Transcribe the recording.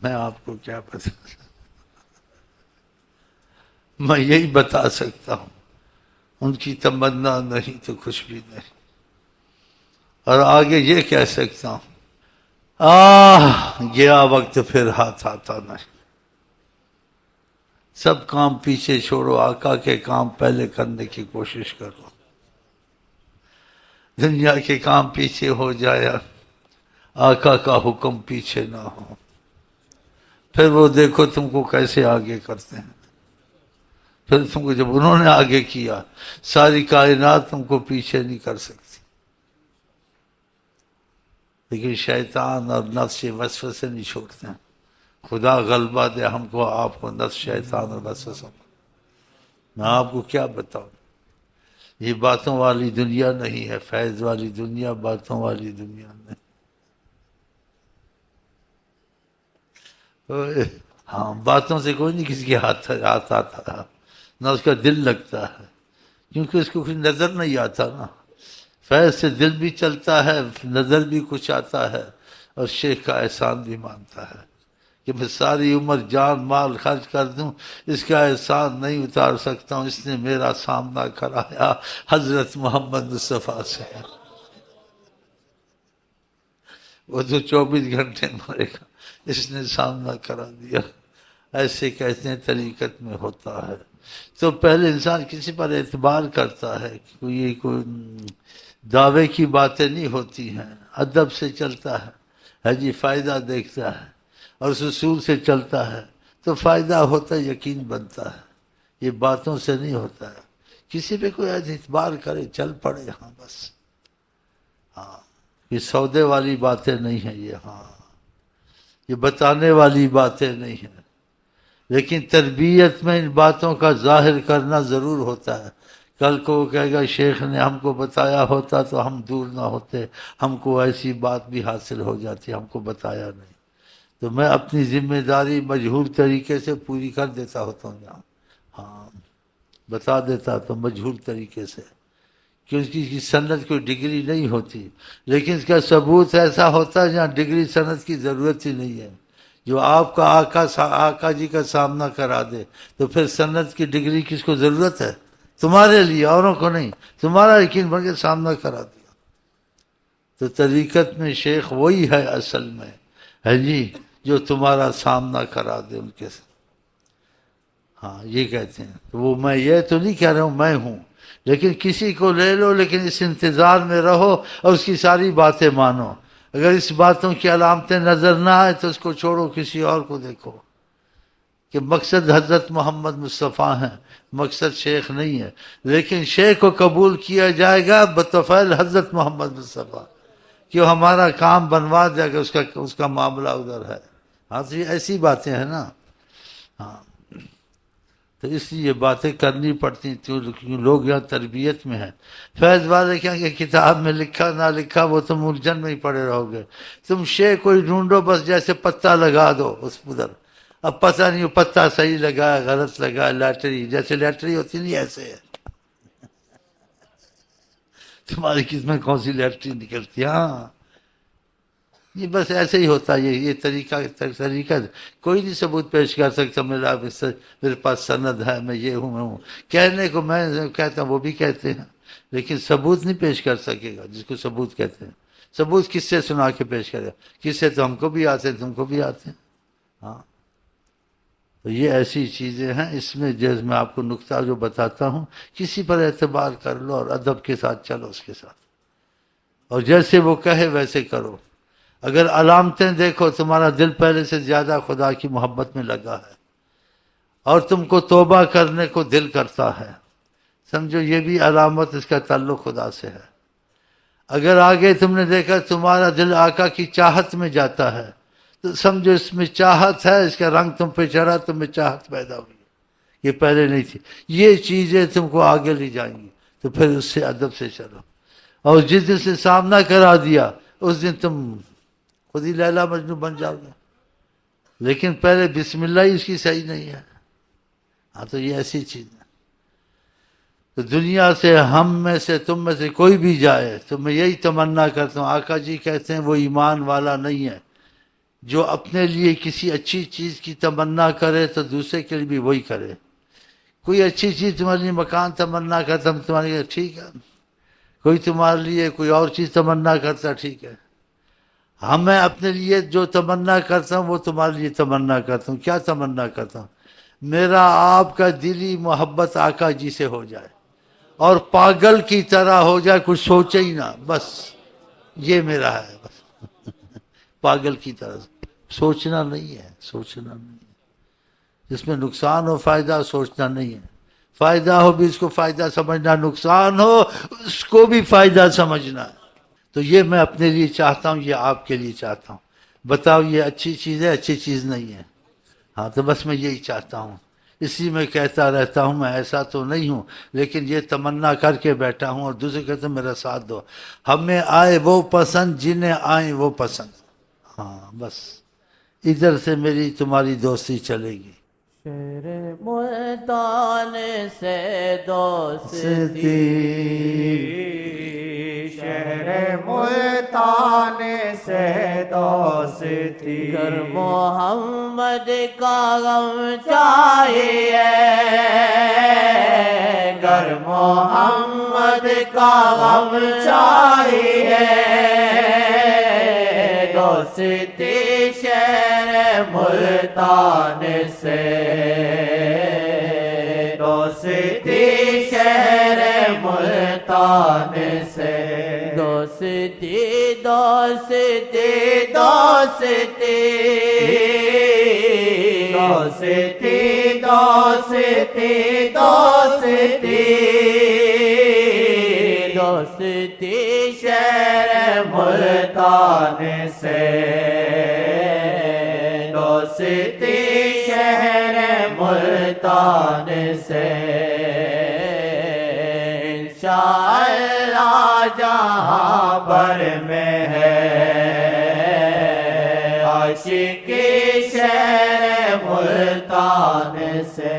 میں آپ کو کیا بتا، میں یہی بتا سکتا ہوں، ان کی تمنا نہیں تو کچھ بھی نہیں، اور آگے یہ کہہ سکتا ہوں، گیا وقت پھر ہاتھ آتا نہیں، سب کام پیچھے چھوڑو، آقا کے کام پہلے کرنے کی کوشش کرو، دنیا کے کام پیچھے ہو جایا، آقا کا حکم پیچھے نہ ہو، پھر وہ دیکھو تم کو کیسے آگے کرتے ہیں، پھر تم کو جب انہوں نے آگے کیا، ساری کائنات تم کو پیچھے نہیں کر سکتی، لیکن شیطان اور نفس وسوسے نہیں چھوڑتے ہیں، خدا غلبہ دے ہم کو، آپ کو، نفس، شیطان اور وسوسوں کو۔ میں آپ کو کیا بتاؤں، یہ باتوں والی دنیا نہیں ہے، فیض والی دنیا، باتوں والی دنیا نہیں۔ ہاں، باتوں سے کوئی نہیں کسی کے ہاتھ آتا تھا، نہ اس کا دل لگتا ہے، کیونکہ اس کو کچھ نظر نہیں آتا نا، فیض سے دل بھی چلتا ہے، نظر بھی کچھ آتا ہے، اور شیخ کا احسان بھی مانتا ہے کہ میں ساری عمر جان مال خرچ کر دوں، اس کا احسان نہیں اتار سکتا ہوں، اس نے میرا سامنا کرایا حضرت محمد مصطفیٰ سے، وہ تو 24 گھنٹے مرے گا، اس نے سامنا کرا دیا۔ ایسے کہتے ہیں طریقت میں ہوتا ہے، تو پہلے انسان کسی پر اعتبار کرتا ہے، کوئی دعوے کی باتیں نہیں ہوتی ہیں، ادب سے چلتا ہے جی، فائدہ دیکھتا ہے اور اس اصول سے چلتا ہے تو فائدہ ہوتا ہے، یقین بنتا ہے، یہ باتوں سے نہیں ہوتا ہے، کسی پہ کوئی اعتبار کرے چل پڑے، ہاں بس، ہاں، یہ سودے والی باتیں نہیں ہیں، یہ بتانے والی باتیں نہیں ہیں، لیکن تربیت میں ان باتوں کا ظاہر کرنا ضرور ہوتا ہے۔ کل کو وہ کہے گا شیخ نے ہم کو بتایا ہوتا تو ہم دور نہ ہوتے، ہم کو ایسی بات بھی حاصل ہو جاتی، ہم کو بتایا نہیں، تو میں اپنی ذمہ داری مجہول طریقے سے پوری کر دیتا ہوتا ہوں یہاں، ہاں، بتا دیتا تو مجہول طریقے سے، کیونکہ اس کی سند کوئی ڈگری نہیں ہوتی، لیکن اس کا ثبوت ایسا ہوتا ہے جہاں ڈگری سند کی ضرورت ہی نہیں ہے، جو آپ کا آقا جی کا سامنا کرا دے، تو پھر سند کی ڈگری کس کو ضرورت ہے؟ تمہارے لیے، اوروں کو نہیں، تمہارا یقین بن کے سامنا کرا دیا۔ تو طریقت میں شیخ وہی ہے اصل میں، ہے جی، جو تمہارا سامنا کرا دے ان کے ساتھ، ہاں، یہ کہتے ہیں، تو وہ میں یہ تو نہیں کہہ رہا ہوں میں ہوں، لیکن کسی کو لے لو، لیکن اس انتظار میں رہو اور اس کی ساری باتیں مانو، اگر اس باتوں کی علامتیں نظر نہ آئے تو اس کو چھوڑو، کسی اور کو دیکھو، کہ مقصد حضرت محمد مصطفیٰ ہیں، مقصد شیخ نہیں ہے، لیکن شیخ کو قبول کیا جائے گا بطفیل حضرت محمد مصطفیٰ، کہ وہ ہمارا کام بنوا دے گا، اس کا معاملہ ادھر ہے، ہاں، تو یہ ایسی باتیں ہیں نا، ہاں، تو اس لیے یہ باتیں کرنی پڑتی ہیں، کیونکہ لوگ یہاں تربیت میں ہیں، فیض والے کہیں کہ کتاب میں لکھا نہ لکھا وہ تم الجھن میں ہی پڑے رہو گے، تم شے کوئی ڈھونڈو، بس جیسے پتہ لگا دو اس ادھر، اب پتہ نہیں وہ پتہ صحیح لگا غلط لگا، لیٹری جیسے لیٹری ہوتی نہیں، ایسے ہے، تمہاری قسمت کون سی لیٹری نکلتی ہے، ہاں، یہ بس ایسے ہی ہوتا ہے، یہ طریقہ کوئی نہیں ثبوت پیش کر سکتا، میرے پاس سند ہے، میں یہ ہوں، میں ہوں، کہنے کو میں کہتا ہوں، وہ بھی کہتے ہیں، لیکن ثبوت نہیں پیش کر سکے گا، جس کو ثبوت کہتے ہیں، ثبوت کس سے سنا کے پیش کرے گا، کس سے؟ تو ہم کو بھی آتے ہیں، تم کو بھی آتے ہیں، ہاں، تو یہ ایسی چیزیں ہیں، اس میں جیسے میں آپ کو نقطہ جو بتاتا ہوں، کسی پر اعتبار کر لو اور ادب کے ساتھ چلو اس کے ساتھ، اور جیسے وہ کہے ویسے کرو، اگر علامتیں دیکھو تمہارا دل پہلے سے زیادہ خدا کی محبت میں لگا ہے اور تم کو توبہ کرنے کو دل کرتا ہے، سمجھو یہ بھی علامت اس کا تعلق خدا سے ہے۔ اگر آگے تم نے دیکھا تمہارا دل آقا کی چاہت میں جاتا ہے، تو سمجھو اس میں چاہت ہے، اس کا رنگ تم پہ چڑھا، تم میں چاہت پیدا ہوئی، یہ پہلے نہیں تھی، یہ چیزیں تم کو آگے لے جائیں گی، تو پھر اس سے ادب سے چلو، اور جس دن سے سامنا کرا دیا اس دن تم خود ہی لیلا مجنوں بن جاؤ گے، لیکن پہلے بسم اللہ ہی اس کی صحیح نہیں ہے، ہاں، تو یہ ایسی چیز ہے، تو دنیا سے ہم میں سے تم میں سے کوئی بھی جائے تو میں یہی تمنا کرتا ہوں، آقا جی کہتے ہیں وہ ایمان والا نہیں ہے جو اپنے لیے کسی اچھی چیز کی تمنا کرے تو دوسرے کے لیے بھی وہی کرے. کوئی اچھی چیز تمہارے لیے مکان تمنا کرتا ہم تمہارے لیے ٹھیک ہے. کوئی تمہارے لیے کوئی اور چیز تمنا کرتا ٹھیک ہے. میں اپنے لیے جو تمنا کرتا ہوں وہ تمہارے لیے تمنا کرتا ہوں. کیا تمنا کرتا ہوں؟ میرا آپ کا دلی محبت آقا جی سے ہو جائے اور پاگل کی طرح ہو جائے، کچھ سوچے ہی نہ، بس یہ میرا ہے. بس پاگل کی طرح سوچنا نہیں ہے، سوچنا نہیں ہے. اس میں نقصان ہو فائدہ سوچنا نہیں ہے. فائدہ ہو بھی اس کو فائدہ سمجھنا، نقصان ہو اس کو بھی فائدہ سمجھنا ہے. تو یہ میں اپنے لیے چاہتا ہوں، یہ آپ کے لیے چاہتا ہوں. بتاؤ یہ اچھی چیز ہے اچھی چیز نہیں ہے؟ ہاں تو بس میں یہی چاہتا ہوں. اسی میں کہتا رہتا ہوں میں ایسا تو نہیں ہوں، لیکن یہ تمنا کر کے بیٹھا ہوں اور دوسرے کہتے ہیں میرا ساتھ دو. ہمیں آئے وہ پسند جنہیں آئیں وہ پسند. ہاں بس ادھر سے میری تمہاری دوستی چلے گی. شہر ملتان سے دوستی، شہر ملتان سے دوستی، گر محمد کا غم چاہیے، گر محمد کا غم چاہیے، دوستی شہر ملتان سے، دوستی شہر ملتان سے، دوستی دوستی دوستی دوستی دوستی دوستی، دوستی شہر ملتان سے، دوستی شہر ملتان سے. انشاءاللہ جہاں بھر میں ہے عاشقی شہر ملتان سے.